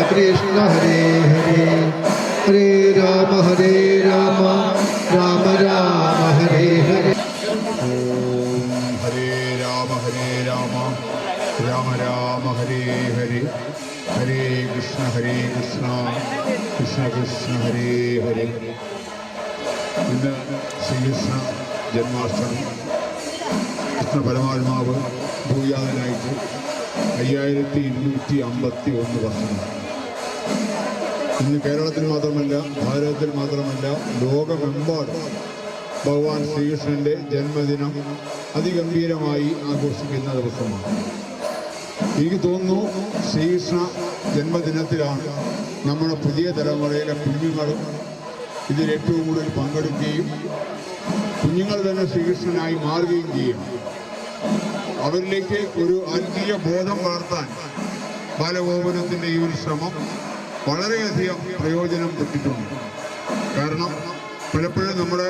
कृष्ण हरे हरे हरे राम राम राम हरे हरे। ओम हरे राम राम राम हरे हरे हरे कृष्ण कृष्ण कृष्ण हरे हरे। ഇന്ന് ശ്രീകൃഷ്ണ ജന്മാഷ്ടമി. കൃഷ്ണ പരമാത്മാവ് ഭൂയാതനായിട്ട് 5251 വർഷമാണ്. ഇന്ന് കേരളത്തിൽ മാത്രമല്ല, ഭാരതത്തിൽ മാത്രമല്ല, ലോകമെമ്പാടും ഭഗവാൻ ശ്രീകൃഷ്ണൻ്റെ ജന്മദിനം അതിഗംഭീരമായി ആഘോഷിക്കുന്ന ദിവസമാണ്. എനിക്ക് തോന്നുന്നു ശ്രീകൃഷ്ണ ജന്മദിനത്തിലാണ് നമ്മുടെ പുതിയ തലമുറയിലെ കുഞ്ഞുങ്ങളും ഇതിൽ ഏറ്റവും കൂടുതൽ പങ്കെടുക്കുകയും കുഞ്ഞുങ്ങൾ തന്നെ ശ്രീകൃഷ്ണനായി മാറുകയും ചെയ്യും. അവരിലേക്ക് ഒരു ആത്മീയ ബോധം വളർത്താൻ ബാലഗോകുലത്തിൻ്റെ ഈ ഒരു ശ്രമം വളരെയധികം പ്രയോജനം പെട്ടിട്ടുണ്ട്. കാരണം പലപ്പോഴും നമ്മുടെ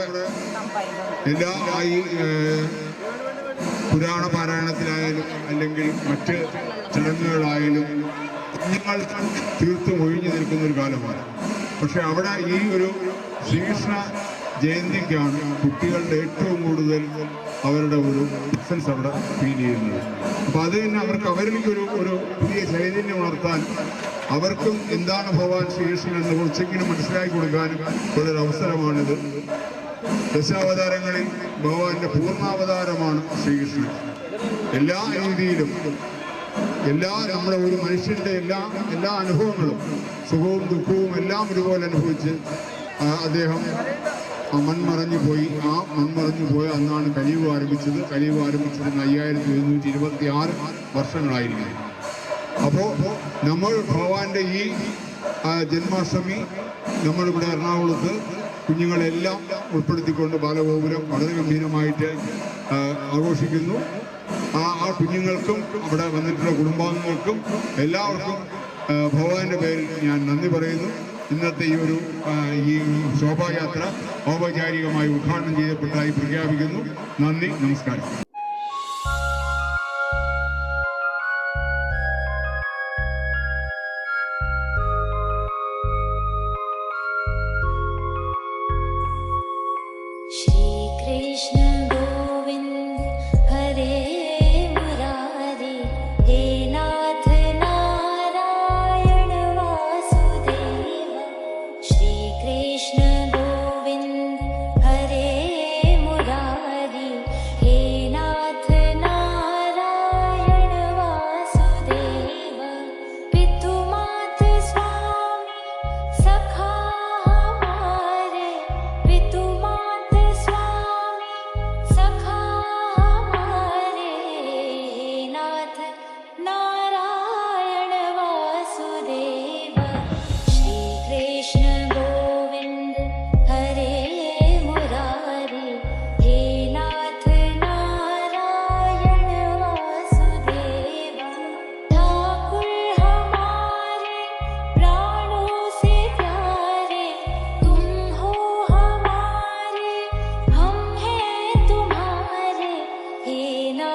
എല്ലാ ഈ പുരാണ പാരായണത്തിലായാലും അല്ലെങ്കിൽ മറ്റ് ചടങ്ങുകളായാലും കുഞ്ഞുങ്ങൾ തീർത്തും ഒഴിഞ്ഞു നിൽക്കുന്ന ഒരു കാലമാണ്. പക്ഷെ അവിടെ ഈ ഒരു ശ്രീകൃഷ്ണ ജയന്തിക്കാണ് കുട്ടികളുടെ ഏറ്റവും കൂടുതൽ അവരുടെ ഒരു പ്രസൻസ് അവിടെ ഫീൽ ചെയ്യുന്നത്. അപ്പോൾ അത് തന്നെ അവരിലേക്ക് ഒരു പുതിയ ചൈതന്യം ഉണർത്താൻ അവർക്കും എന്താണ് ഭഗവാൻ ശ്രീകൃഷ്ണൻ എന്ന് കുറച്ചെങ്കിലും മനസ്സിലാക്കി കൊടുക്കാനും ഉള്ളൊരു അവസരമാണിത്. ദശാവതാരങ്ങളിൽ ഭഗവാന്റെ പൂർണ്ണാവതാരമാണ് ശ്രീകൃഷ്ണൻ. എല്ലാ രീതിയിലും നമ്മുടെ ഒരു മനുഷ്യന്റെ എല്ലാ അനുഭവങ്ങളും സുഖവും ദുഃഖവും എല്ലാം ഒരുപോലെ അനുഭവിച്ച് അദ്ദേഹം മൺമറഞ്ഞു പോയി. ആ മൺമറഞ്ഞു പോയ അന്നാണ് കലിയുഗം ആരംഭിച്ചത്. കലിയുഗം ആരംഭിച്ചത് 5726 വർഷങ്ങളായിരിക്കും. അപ്പോൾ നമ്മൾ ഭഗവാന്റെ ഈ ജന്മാഷ്ടമി നമ്മളിവിടെ എറണാകുളത്ത് കുഞ്ഞുങ്ങളെല്ലാം ഉൾപ്പെടുത്തിക്കൊണ്ട് ബാലഗോകുലം വളരെ ഗംഭീരമായിട്ട് ആഘോഷിക്കുന്നു. ആ കുഞ്ഞുങ്ങൾക്കും അവിടെ വന്നിട്ടുള്ള കുടുംബാംഗങ്ങൾക്കും എല്ലാവർക്കും ഭഗവാന്റെ പേരിൽ ഞാൻ നന്ദി പറയുന്നു. ഇന്നത്തെ ഈ ശോഭായാത്ര ഔപചാരികമായി ഉദ്ഘാടനം ചെയ്യപ്പെട്ടതായി പ്രഖ്യാപിക്കുന്നു. നന്ദി, നമസ്കാരം. श्रीकृष्ण गोविंद हरे मुरारी हे नाथ नारायण वासुदेव। श्रीकृष्ण गोविंद हरे मुरारी हे नाथ नारायण वासुदेव। पितुमात स्वामी सखा हमारे, पितुमात स्वामी सखा हमारे, नाथ नारायण वासुदेव। श्री कृष्ण गोविंद हरे मुरारी हे नाथ नारायण वासुदेव। ठाकुर हमारे प्राणों से प्यारे, तुम हो हमारे, हम हैं तुम्हारे, हे ना।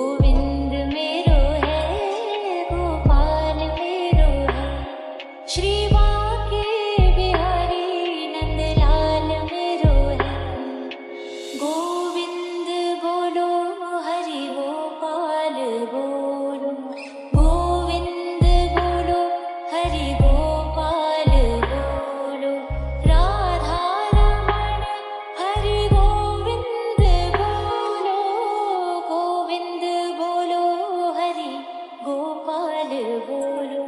गोविंद मेरो है, गोपाल मेरो है, श्री बांके बिहारी नंदलाल मेरो है। गोविंद बोलो हरि गोपाल बोलो, गोविंद बोलो हरि गोपाल बोलो, राधा रमण हरि गोविंद बोलो, गोविंद बोलो हरि गोपाल बोलो।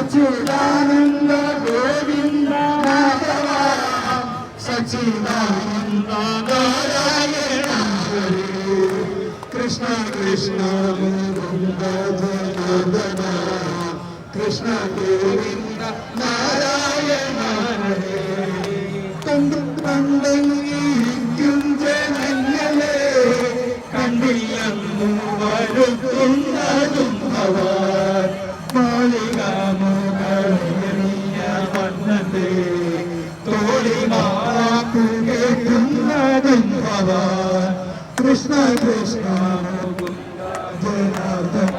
സച്ചിദാനന്ദ ഗോവിന്ദ മാധവ സച്ചിദാനന്ദ നാരായണ ഹരി കൃഷ്ണ കൃഷ്ണ മുകുന്ദ ജനാർദ്ദന കൃഷ്ണ ഗോവിന്ദ നാരായണ ഹരി കണ്ടും കണ്ടും ജനങ്ങളെ കണ്ടില്ലെന്നു വരുത്തുന്നതും ഭവാൻ മാളികാമുകളിയ വന്നത്തെ തോളിമാറാക്കു കേൾക്കുന്നതും ഭവാൻ കൃഷ്ണ കൃഷ്ണ മുകുന്ദ ജനാർദ്ദന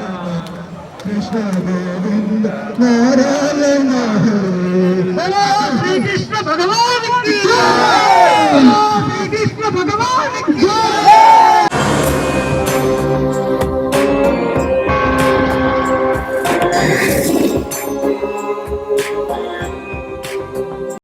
കൃഷ്ണ ഗോവിന്ദ നാരായണ ഹരേ ശ്രീകൃഷ്ണ ഭഗവാൻ ശ്രീകൃഷ്ണ ഭഗവാൻ